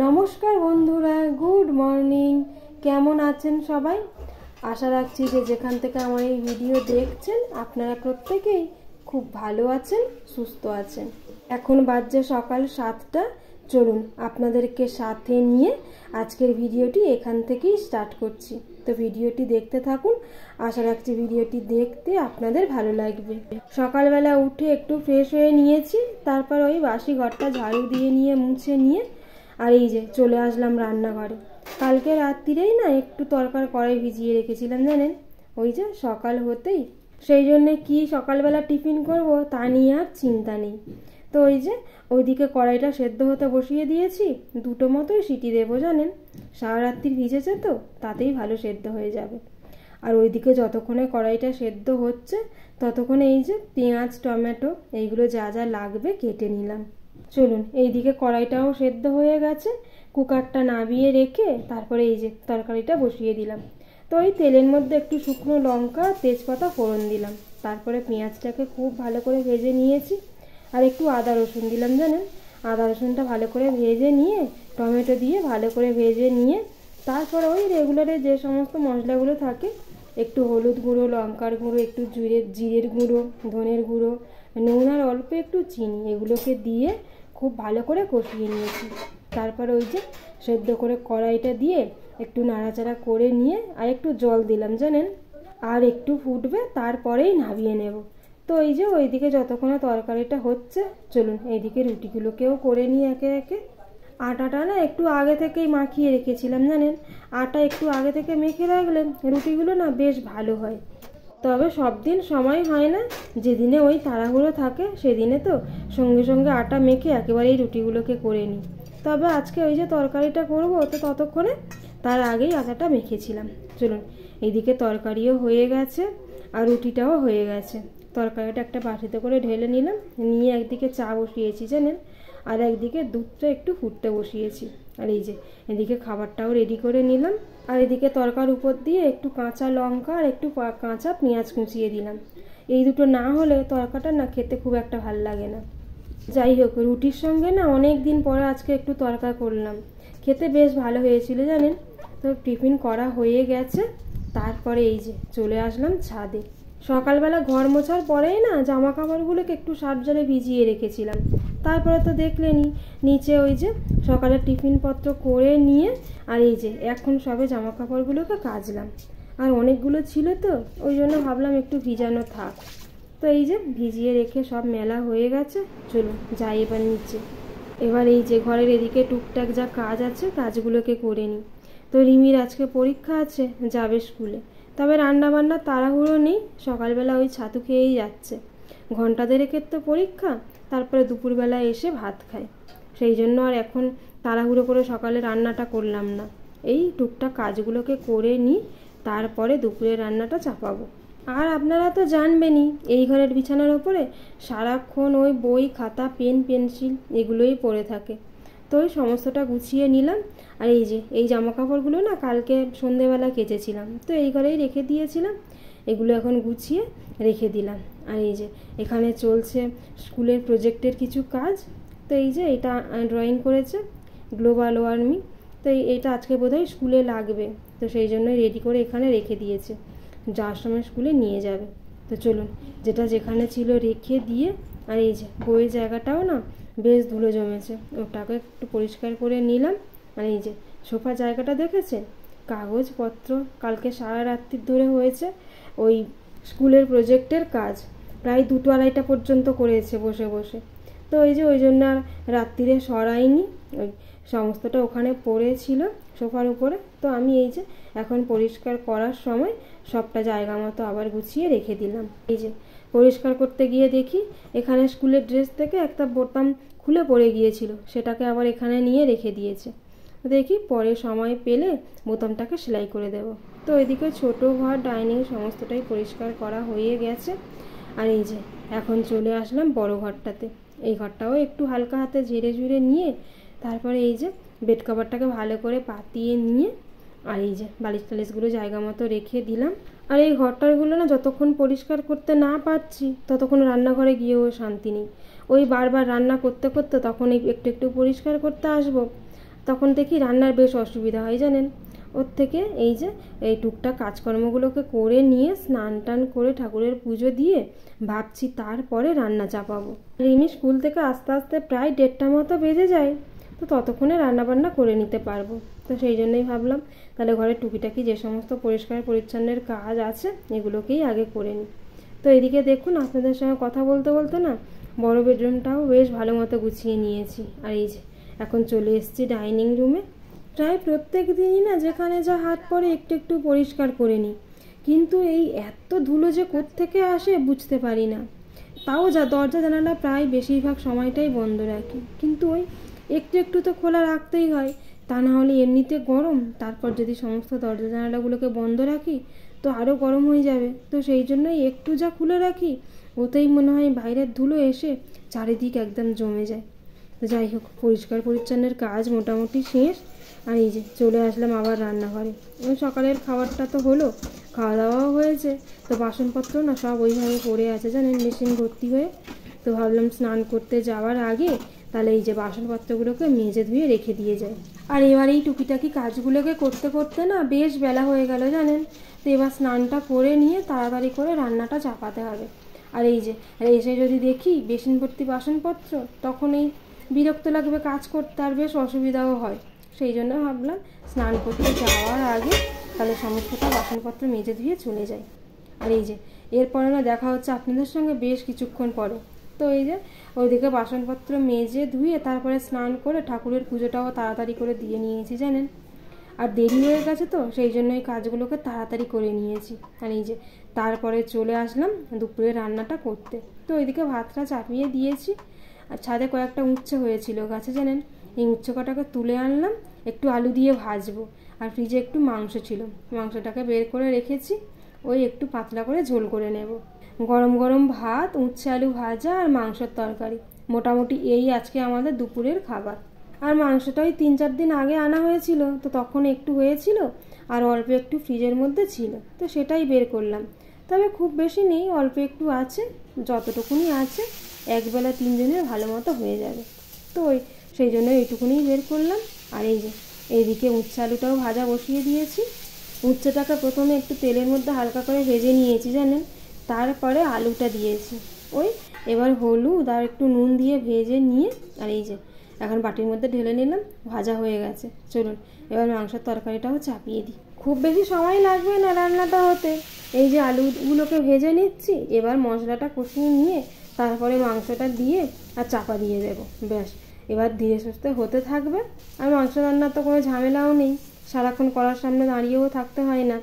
নমস্কার বন্ধুরা, good morning. কেমন আছেন সবাই? আশা রাখছি যে যেখান থেকে আমার এই ভিডিও দেখছেন আপনারা প্রত্যেকেই খুব ভালো আছেন, সুস্থ আছেন। এখন বাজছে সকাল 7টা। চলুন আপনাদেরকে সাথে নিয়ে আজকের ভিডিওটি এখান থেকেই স্টার্ট করছি। তো ভিডিওটি দেখতে থাকুন, আশা রাখছি ভিডিওটি দেখতে আপনাদের ভালো লাগবে। সকালবেলা উঠে একটু ফ্রেশ হয়ে নিয়েছি, তারপর ওই বাসি ঘরটা ঝাড়ু দিয়ে নিয়ে মুছে নিয়ে আর এই যে চলে আসলাম রান্নাঘরে। কালকে রাত্রিরেই না একটু কড়াই ভিজিয়ে রেখেছিলাম জানেন, ওই যে সকাল হতেই, সেই জন্যে কি সকালবেলা টিফিন করব তা নিয়ে আর চিন্তা নেই। তো ওই যে ওইদিকে কড়াইটা সেদ্ধ হতে বসিয়ে দিয়েছি, দুটো মতোই সিটি দেবো জানেন, সারা রাত্রি ভিজেছে তো তাতেই ভালো সেদ্ধ হয়ে যাবে। আর ওইদিকে যতক্ষণে কড়াইটা সেদ্ধ হচ্ছে ততক্ষণে এই যে পেঁয়াজ টমেটো এইগুলো যা যা লাগবে কেটে নিলাম। চলুন, এইদিকে কড়াইটাও সেদ্ধ হয়ে গেছে, কুকারটা নামিয়ে রেখে তারপরে এই যে তরকারিটা বসিয়ে দিলাম। তো ওই তেলের মধ্যে একটু শুকনো লঙ্কা তেজপাতা ফোড়ন দিলাম, তারপরে পেঁয়াজটাকে খুব ভালো করে ভেজে নিয়েছি আর একটু আদা রসুন দিলাম জানেন। আদা রসুনটা ভালো করে ভেজে নিয়ে টমেটো দিয়ে ভালো করে ভেজে নিয়ে তারপরে ওই রেগুলারে যে সমস্ত মশলাগুলো থাকে, একটু হলুদ গুঁড়ো, লঙ্কার গুঁড়ো, একটু জিরের গুঁড়ো, ধনের গুঁড়ো, নুন আর অল্প একটু চিনি, এগুলোকে দিয়ে খুব ভালো করে কষিয়ে নিয়েছি। তারপরে ওই যে সেদ্ধ করে কড়াইটা দিয়ে একটু নাড়াচাড়া করে নিয়ে আর একটু জল দিলাম জানেন, আর একটু ফুটবে তারপরেই নামিয়ে নেব। তো এই যে ওইদিকে যতক্ষণে তরকারিটা হচ্ছে, চলুন এইদিকে রুটিগুলোকেও করে নিই একে একে। আটাটা না একটু আগে থেকেই মাখিয়ে রেখেছিলাম জানেন, আটা একটু আগে থেকে মেখে রাখলে রুটিগুলো না বেশ ভালো হয়। তবে সব দিন সময় হয় না, যেদিনে ওই তাড়াহুড়ো থাকে সেদিনে তো সঙ্গে সঙ্গে আটা মেখে একেবারেই রুটিগুলোকে করে নিই। তবে আজকে ওই যে তরকারিটা করবো তো ততক্ষণে তার আগেই আটাটা মেখেছিলাম। চলুন, এইদিকে তরকারিও হয়ে গেছে আর রুটিটাও হয়ে গেছে। তরকারিটা একটা বাটিতে করে ঢেলে নিলাম, নিয়ে একদিকে চা বসিয়েছি জানেন, আর একদিকে দুধটা একটু ফুটতে বসিয়েছি। আর এই যে এদিকে খাবারটাও রেডি করে নিলাম, আর এদিকে তরকার উপর দিয়ে একটু কাঁচা লঙ্কা আর একটু কাঁচা পেঁয়াজ কুচিয়ে দিলাম। এই দুটো না হলে তরকাটা না খেতে খুব একটা ভাল লাগে না। যাই হোক, রুটির সঙ্গে না অনেক দিন পরে আজকে একটু তরকা করলাম, খেতে বেশ ভালো হয়েছিল জানেন। তো টিফিন করা হয়ে গেছে, তারপরে এই যে চলে আসলাম ছাদে। সকালবেলা ঘর মোছার পরেই না জামা কাপড়গুলোকে একটু সার্ফ জলে ভিজিয়ে রেখেছিলাম। তারপরে তো দেখলেনই নিচে ওই যে সকালের টিফিনপত্র করে নিয়ে আর এই যে এখন সবে জামা কাপড়গুলোকে কাচলাম। আর অনেকগুলো ছিল তো ওই জন্য ভাবলাম একটু ভিজানো থাক। তো এই যে ভিজিয়ে রেখে সব মেলা হয়ে গেছে, চলুন যাই এবার নিচে। এবার এই যে ঘরের এদিকে টুকটাক যা কাজ আছে কাজগুলোকে করে নিই। তো রিমির আজকে পরীক্ষা আছে, যাবে স্কুলে। তবে রান্নাবান্না তাড়াহুড়ো নেই, সকালবেলা ওই ছাতু খেয়েই যাচ্ছে। ঘন্টা দেড়েকের তো পরীক্ষা, তারপরে দুপুরবেলা এসে ভাত খায়। সেই জন্য আর এখন তাড়াহুড়ো করে সকালে রান্নাটা করলাম না, এই টুকটাক কাজগুলোকে করে নিই, তারপরে দুপুরে রান্নাটা চাপাবো। আর আপনারা তো জানবেনই, এই ঘরের বিছানার ওপরে সারাক্ষণ ওই বই খাতা পেন পেন্সিল এগুলোই পড়ে থাকে। তো ওই সমস্তটা গুছিয়ে নিলাম। আর এই যে এই জামা কাপড়গুলো না কালকে সন্ধেবেলা কেচেছিলাম, তো এই ঘরেই রেখে দিয়েছিলাম, এগুলো এখন গুছিয়ে রেখে দিলাম। আর এই যে এখানে চলছে স্কুলের প্রজেক্টের কিছু কাজ। তো এই যে এটা ড্রয়িং করেছে গ্লোবাল ওয়ার্মিং, তো এটা আজকে বোধহয় স্কুলে লাগবে, তো সেই জন্য রেডি করে এখানে রেখে দিয়েছে, যাওয়ার সময় স্কুলে নিয়ে যাবে। তো চলুন যেটা যেখানে ছিল রেখে দিয়ে, আর এই যে বইয়ের জায়গাটাও না বেশ ধুলো জমেছে, ওটাকে একটু পরিষ্কার করে নিলাম। আর এই যে সোফার জায়গাটা দেখেছেন, কাগজপত্র কালকে সারা রাত্রি ধরে হয়েছে, ওই স্কুলের প্রজেক্টের কাজ প্রায় 2-2:30 পর্যন্ত করেছে বসে বসে। তো ওই যে ওই জন্য আর রাত্রিরে সরাইনি, ওই সমস্তটা ওখানে পড়েছিল সোফার উপরে। তো আমি এই যে এখন পরিষ্কার করার সময় সবটা জায়গা মতো আবার গুছিয়ে রেখে দিলাম। এই যে পরিষ্কার করতে গিয়ে দেখি এখানে স্কুলের ড্রেস থেকে একটা বোতাম খুলে পড়ে গিয়েছিল, সেটাকে আবার এখানে নিয়ে রেখে দিয়েছে। দেখি পরে সময় পেলে বোতামটাকে সেলাই করে দেব। তো এদিকে ছোট ঘর ডাইনিং সমস্তটাই পরিষ্কার করা হয়ে গেছে। আর এই যে এখন চলে আসলাম বড় ঘরটাতে, এই ঘরটাও একটু হালকা হাতে ঝেড়ে ঝুড়ে নিয়ে তারপরে এই যে বেড কভারটাকে ভালো করে পাতিয়ে নিয়ে আর এই যে বালিশ টালিশগুলো জায়গা মতো রেখে দিলাম। আর এই ঘরটারগুলো না যতক্ষণ পরিষ্কার করতে না পারছি ততক্ষণ রান্নাঘরে গিয়েও শান্তি নেই, ওই বারবার রান্না করতে করতে তখন একটু একটু পরিষ্কার করতে আসবো, তখন দেখি রান্নার বেশ অসুবিধা হয় জানেন। ওর থেকে এই যে এই টুকটাক কাজকর্মগুলোকে করে নিয়ে স্নান টান করে ঠাকুরের পুজো দিয়ে ভাবছি তারপরে রান্না চাপাবো। রিমি স্কুল থেকে আস্তে আস্তে প্রায় 1:30 মতো বেজে যায়, তো ততক্ষণে রান্নাবান্না করে নিতে পারবো। তো সেই জন্যই ভাবলাম তাহলে ঘরে টুকিটাকি যে সমস্ত পরিষ্কার পরিচ্ছন্নের কাজ আছে এগুলোকেই আগে করে নিই। তো এদিকে দেখুন আপনাদের সঙ্গে কথা বলতে বলতে না বড় বেডরুমটাও বেশ ভালো মতো গুছিয়ে নিয়েছি। আর এই যে এখন চলে এসেছি ডাইনিং রুমে। প্রায় প্রত্যেক দিনই না যেখানে যা হাত পড়ে একটু একটু পরিষ্কার করে নিই, কিন্তু এই এত ধুলো যে কোত্থেকে আসে বুঝতে পারি না। তাও যা দরজা জানালা প্রায় বেশিরভাগ সময়টাই বন্ধ রাখি, কিন্তু ওই একটু একটু তো খোলা রাখতেই হয়, তা না হলে এমনিতে গরম, তারপর যদি সমস্ত দরজা জানালাগুলোকে বন্ধ রাখি তো আরও গরম হয়ে যাবে। তো সেই জন্যই একটু যা খুলে রাখি ওতেই মনে হয় বাইরের ধুলো এসে চারিদিক একদম জমে যায়। তো যাই হোক, পরিষ্কার পরিচ্ছন্নের কাজ মোটামুটি শেষ। আর এই যে চলে আসলাম আবার রান্নাঘরে। ওই সকালের খাবারটা তো হলো, খাওয়া দাওয়াও হয়েছে, তো বাসনপত্র না সব ওইভাবে পড়ে আছে জানেন মেশিন ভর্তি হয়ে। তো ভাবলাম স্নান করতে যাওয়ার আগে তাহলে এই যে বাসনপত্রগুলোকে মেজে ধুয়ে রেখে দিয়ে যায়। আর এবার এই টুকিটাকি কাজগুলোকে করতে করতে না বেশ বেলা হয়ে গেল জানেন। তো এবার স্নানটা করে নিয়ে তাড়াতাড়ি করে রান্নাটা চাপাতে হবে। আর এই যে এসে যদি দেখি বেসিন ভর্তি বাসনপত্র, তখন এই বিরক্ত লাগবে কাজ করতে, আর বেশ অসুবিধাও হয়। সেই জন্য ভাবলাম স্নান করতে যাওয়ার আগে তাহলে সমস্তটা বাসনপত্র মেজে ধুয়ে চলে যাই। আর এই যে এরপরে না দেখা হচ্ছে আপনাদের সঙ্গে বেশ কিছুক্ষণ পরে। তো এই যে ওইদিকে বাসনপত্র মেজে ধুয়ে তারপরে স্নান করে ঠাকুরের পুজোটাও তাড়াতাড়ি করে দিয়ে নিয়েছি জানেন। আর দেরি হয়ে গেছে তো সেই জন্য এই কাজগুলোকে তাড়াতাড়ি করে নিয়েছি। আর এই যে তারপরে চলে আসলাম দুপুরে রান্নাটা করতে। তো ওইদিকে ভাতটা চাপিয়ে দিয়েছি, আর ছাদে কয়েকটা উচ্ছে হয়েছিল গাছে জানেন, এই উচ্ছে কটাকে তুলে আনলাম, একটু আলু দিয়ে ভাজবো। আর ফ্রিজে একটু মাংস ছিল, মাংসটাকে বের করে রেখেছি, ওই একটু পাতলা করে ঝোল করে নেব। গরম গরম ভাত, উচ্ছে আলু ভাজা আর মাংসের তরকারি, মোটামুটি এই আজকে আমাদের দুপুরের খাবার। আর মাংসটা ওই 3-4 দিন আগে আনা হয়েছিল, তো তখন একটু হয়েছিল আর অল্প একটু ফ্রিজের মধ্যে ছিল, তো সেটাই বের করলাম। তবে খুব বেশি নেই, অল্প একটু আছে, যতটুকুনি আছে একবেলা 3 জনের ভালো মতো হয়ে যাবে। তো সেই জন্য এইটুকুনি বের করলাম। আর এই যে এইদিকে উচ্ছে আলুটাও ভাজা বসিয়ে দিয়েছি। উচ্ছেটাকে প্রথমে একটু তেলের মধ্যে হালকা করে ভেজে নিয়েছি জানেন, তারপরে আলুটা দিয়েছি। এবার হলুদ আর একটু নুন দিয়ে ভেজে নিয়ে আর এই যে এখন বাটির মধ্যে ঢেলে নিলাম, ভাজা হয়ে গেছে। চলুন এবার মাংসের তরকারিটাও চাপিয়ে দিই, খুব বেশি সময় লাগবে না রান্নাটা হতে। এই যে আলুগুলোকে ভেজে নিচ্ছি, এবার মশলাটা কষিয়ে নিয়ে তারপরে মাংসটা দিয়ে আর চাপা দিয়ে দেবো, ব্যাস। এবার ধীরে সুস্থে হতে থাকবে। আর মাংস রান্নার তো কোনো ঝামেলাও নেই, সারাক্ষণ কড়ার সামনে দাঁড়িয়েও থাকতে হয় না,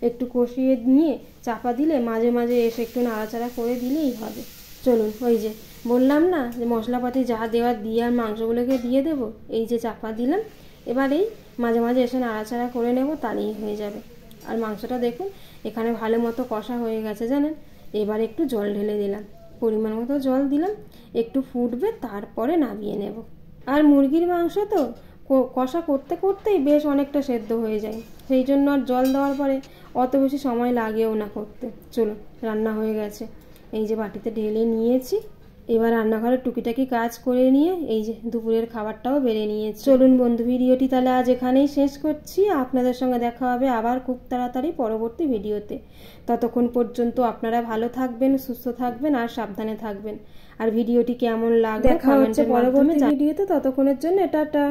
একটু কষিয়ে নিয়ে চাপা দিলে মাঝে মাঝে এসে একটু নাড়াচাড়া করে দিলেই হবে। চলুন ওই যে বললাম না যে মশলাপাতি যা দেওয়ার দিয়ে আর মাংসগুলোকে দিয়ে দেবো, এই যে চাপা দিলাম, এবার এই মাঝে মাঝে এসে নাড়াচাড়া করে নেব, তাহলেই হয়ে যাবে। আর মাংসটা দেখুন এখানে ভালো মতো কষা হয়ে গেছে জানেন। এবার একটু জল ঢেলে দিলাম, পরিমাণ মতো জল দিলাম, একটু ফুটবে তারপরে নামিয়ে নেব। আর মুরগির মাংস তো কষা করতে করতেই বেশ অনেকটা সেদ্ধ হয়ে যায়, সেই জন্য আর জল দেওয়ার পরে অত বেশি সময় লাগেও না করতে। চলুন রান্না হয়ে গেছে, এই যে বাটিতে ঢেলে নিয়েছি। এবার রান্নাঘরে টুকিটাকি কাজ করে নিয়ে এই যে দুপুরের খাবারটাও বেড়ে নিয়েছি। চলুন বন্ধু, ভিডিওটি তাহলে আজ এখানেই শেষ করছি। আপনাদের সঙ্গে দেখা হবে আবার খুব তাড়াতাড়ি পরবর্তী ভিডিওতে। ততক্ষণ পর্যন্ত আপনারা ভালো থাকবেন, সুস্থ থাকবেন আর সাবধানে থাকবেন। আর ভিডিওটি কেমন লাগবে দেখা হচ্ছে পরবর্তী ভিডিওতে, ততক্ষণের জন্য টাটা।